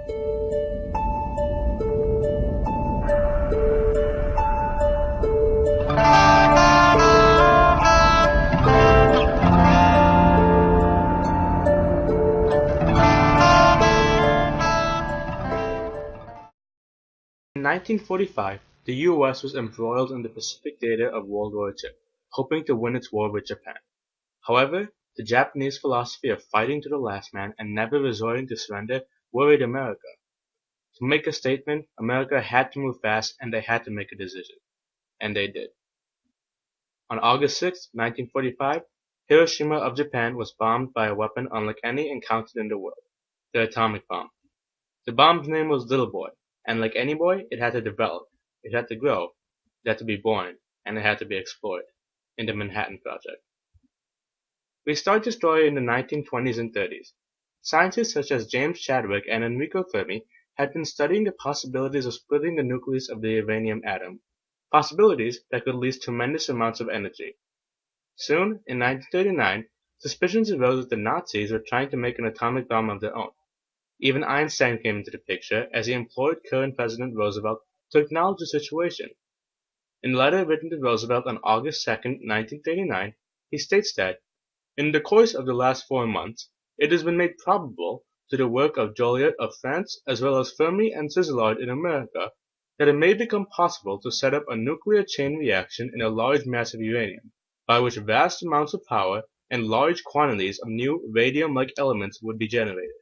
In 1945, the U.S. was embroiled in the Pacific Theater of World War II, hoping to win its war with Japan. However, the Japanese philosophy of fighting to the last man and never resorting to surrender worried America. To make a statement, America had to move fast and they had to make a decision. And they did. On August 6, 1945, Hiroshima of Japan was bombed by a weapon unlike any encountered in the world, the atomic bomb. The bomb's name was Little Boy, and like any boy, it had to develop, it had to grow, it had to be born, and it had to be explored in the Manhattan Project. We start the story in the 1920s and 30s. Scientists such as James Chadwick and Enrico Fermi had been studying the possibilities of splitting the nucleus of the uranium atom, possibilities that could release tremendous amounts of energy. Soon, in 1939, suspicions arose that the Nazis were trying to make an atomic bomb of their own. Even Einstein came into the picture as he implored current President Roosevelt to acknowledge the situation. In a letter written to Roosevelt on August 2, 1939, he states that, "In the course of the last 4 months, it has been made probable through the work of Joliot of France as well as Fermi and Szilard in America that it may become possible to set up a nuclear chain reaction in a large mass of uranium, by which vast amounts of power and large quantities of new radium-like elements would be generated.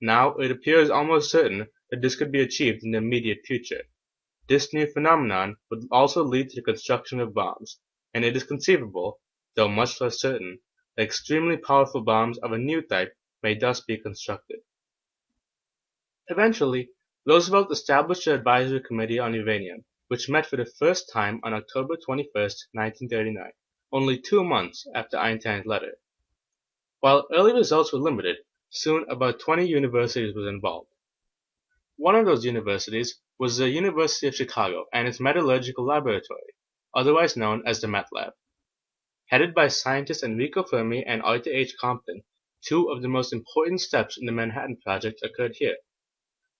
Now it appears almost certain that this could be achieved in the immediate future. This new phenomenon would also lead to the construction of bombs, and it is conceivable, though much less certain, that extremely powerful bombs of a new type may thus be constructed." Eventually, Roosevelt established the Advisory Committee on Uranium, which met for the first time on October 21, 1939, only 2 months after Einstein's letter. While early results were limited, soon about 20 universities were involved. One of those universities was the University of Chicago and its metallurgical laboratory, otherwise known as the Met Lab. Headed by scientists Enrico Fermi and Arthur H. Compton, 2 of the most important steps in the Manhattan Project occurred here.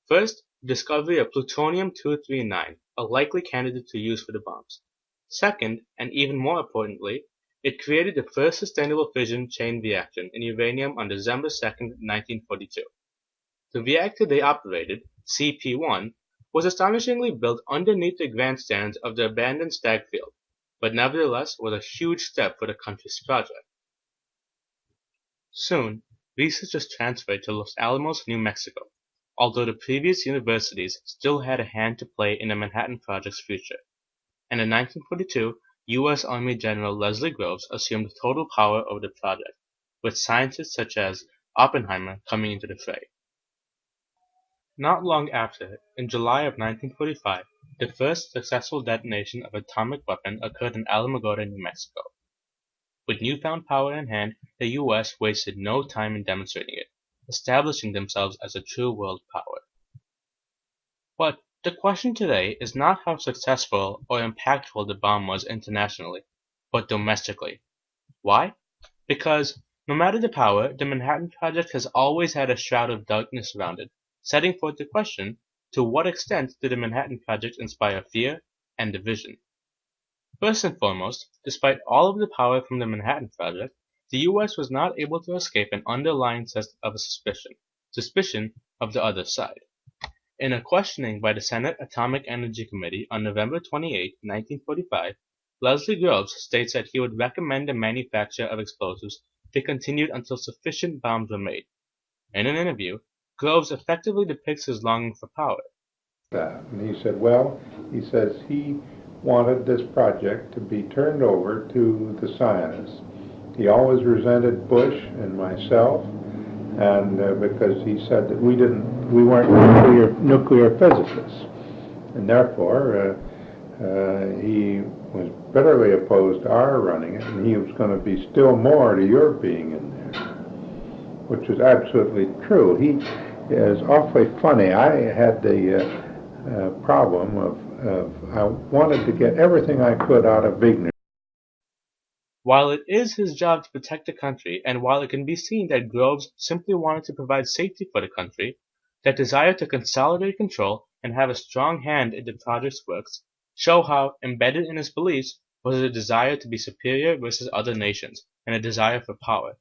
First, the discovery of plutonium-239, a likely candidate to use for the bombs. Second, and even more importantly, it created the first sustainable fission chain reaction in uranium on December 2, 1942. The reactor they operated, CP1, was astonishingly built underneath the grandstands of the abandoned Stagg Field, but nevertheless was a huge step for the country's project. Soon, research was transferred to Los Alamos, New Mexico, although the previous universities still had a hand to play in the Manhattan Project's future. And in 1942, U.S. Army General Leslie Groves assumed total power over the project, with scientists such as Oppenheimer coming into the fray. Not long after, in July of 1945, the first successful detonation of an atomic weapon occurred in Alamogordo, New Mexico. With newfound power in hand, the U.S. wasted no time in demonstrating it, establishing themselves as a true world power. But the question today is not how successful or impactful the bomb was internationally, but domestically. Why? Because, no matter the power, the Manhattan Project has always had a shroud of darkness around it, setting forth the question, to what extent did the Manhattan Project inspire fear and division? First and foremost, despite all of the power from the Manhattan Project, the U.S. was not able to escape an underlying sense of suspicion of the other side. In a questioning by the Senate Atomic Energy Committee on November 28, 1945, Leslie Groves states that he would recommend the manufacture of explosives be continued until sufficient bombs were made. In an interview, Groves effectively depicts his longing for power. And he said, he wanted this project to be turned over to the scientists. He always resented Bush and myself, and because he said that we weren't nuclear physicists, and therefore he was bitterly opposed to our running it, and he was going to be still more to your being in there, which is absolutely true. He is awfully funny. I had the problem of I wanted to get everything I could out of Wigner. While it is his job to protect the country, and while it can be seen that Groves simply wanted to provide safety for the country, That desire to consolidate control and have a strong hand in the project's works show how, embedded in his beliefs, was a desire to be superior versus other nations and a desire for power,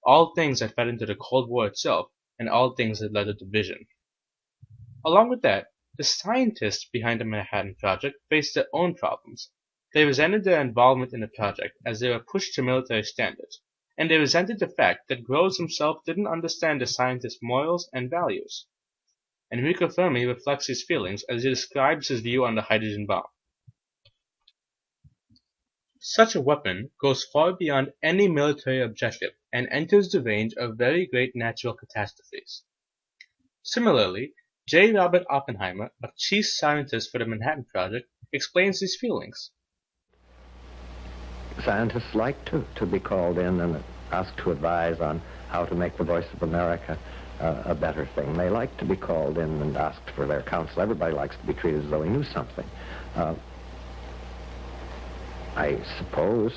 all things that fed into the Cold War itself and all things that led to division. Along with that, the scientists behind the Manhattan Project faced their own problems. They resented their involvement in the project as they were pushed to military standards, and they resented the fact that Groves himself didn't understand the scientists' morals and values. Enrico Fermi reflects these feelings as he describes his view on the hydrogen bomb. Such a weapon goes far beyond any military objective and enters the range of very great natural catastrophes. Similarly, J. Robert Oppenheimer, a chief scientist for the Manhattan Project, explains these feelings. Scientists like to be called in and asked to advise on how to make the Voice of America a better thing. They like to be called in and asked for their counsel. Everybody likes to be treated as though he knew something. I suppose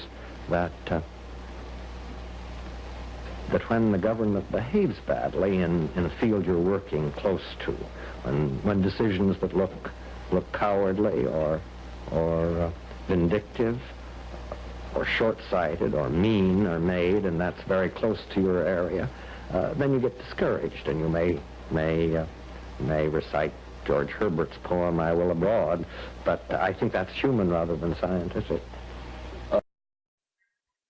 that when the government behaves badly in a field you're working close to, when decisions that look cowardly or vindictive or short-sighted or mean are made, and that's very close to your area, then you get discouraged, and you may recite George Herbert's poem, I Will Abroad, but I think that's human rather than scientific.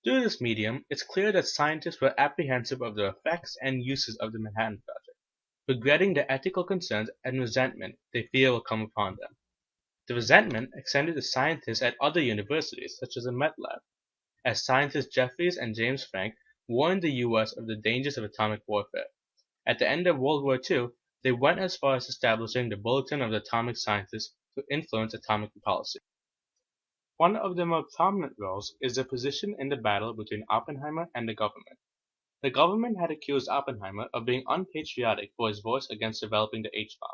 Through this medium, it's clear that scientists were apprehensive of the effects and uses of the Manhattan Project, regretting the ethical concerns and resentment they fear will come upon them. The resentment extended to scientists at other universities, such as the Met Lab, as scientists Jeffries and James Franck warned the U.S. of the dangers of atomic warfare. At the end of World War II, they went as far as establishing the Bulletin of the Atomic Scientists to influence atomic policy. One of their more prominent roles is their position in the battle between Oppenheimer and the government. The government had accused Oppenheimer of being unpatriotic for his voice against developing the H-bomb,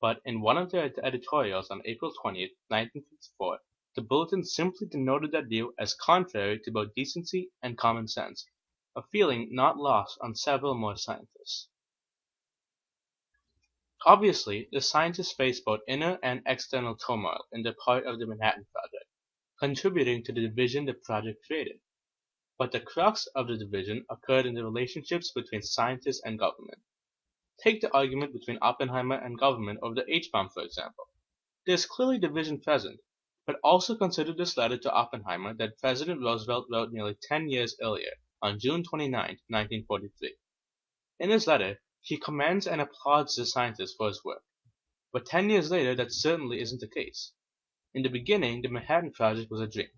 but in one of their editorials on April 20, 1954, the Bulletin simply denoted that view as contrary to both decency and common sense, a feeling not lost on several more scientists. Obviously, the scientists faced both inner and external turmoil in their part of the Manhattan Project, contributing to the division the project created. But the crux of the division occurred in the relationships between scientists and government. Take the argument between Oppenheimer and government over the H-bomb, for example. There is clearly division present, but also consider this letter to Oppenheimer that President Roosevelt wrote nearly 10 years earlier, on June 29, 1943. In his letter, he commends and applauds the scientist for his work. But 10 years later, that certainly isn't the case. In the beginning, the Manhattan Project was a dream.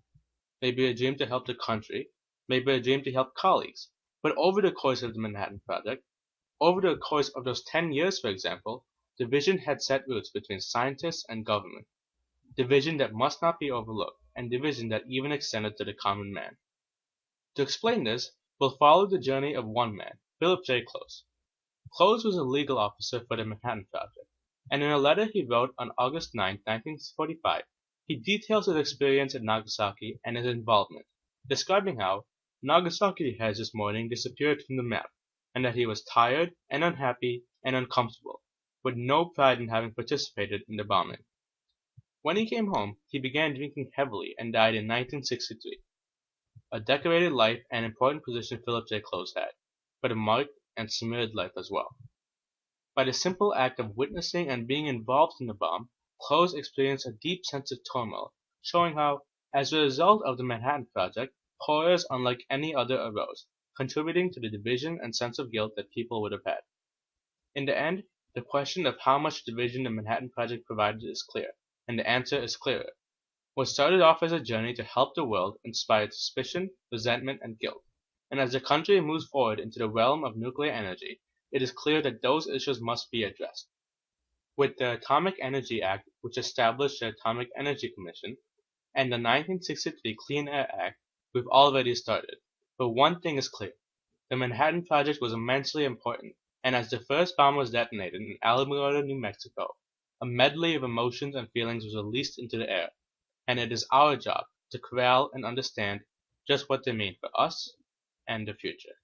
Maybe a dream to help the country, maybe a dream to help colleagues. But over the course of the Manhattan Project, over the course of those 10 years, for example, division had set roots between scientists and government. Division that must not be overlooked, and division that even extended to the common man. To explain this, we'll follow the journey of one man, Philip J. Close. Close was a legal officer for the Manhattan Project, and in a letter he wrote on August 9, 1945, he details his experience at Nagasaki and his involvement, describing how Nagasaki has this morning disappeared from the map, and that he was tired and unhappy and uncomfortable, with no pride in having participated in the bombing. When he came home, he began drinking heavily and died in 1963. A decorated life and important position Philip J. Close had, but a marked and smeared life as well. By the simple act of witnessing and being involved in the bomb, Close experienced a deep sense of turmoil, showing how, as a result of the Manhattan Project, horrors unlike any other arose, contributing to the division and sense of guilt that people would have had. In the end, the question of how much division the Manhattan Project provided is clear, and the answer is clearer. What started off as a journey to help the world inspired suspicion, resentment, and guilt, and as the country moves forward into the realm of nuclear energy, it is clear that those issues must be addressed. With the Atomic Energy Act, which established the Atomic Energy Commission, and the 1963 Clean Air Act, we've already started. But one thing is clear. The Manhattan Project was immensely important, and as the first bomb was detonated in Alamogordo, New Mexico, a medley of emotions and feelings was released into the air, and it is our job to corral and understand just what they mean for us and the future.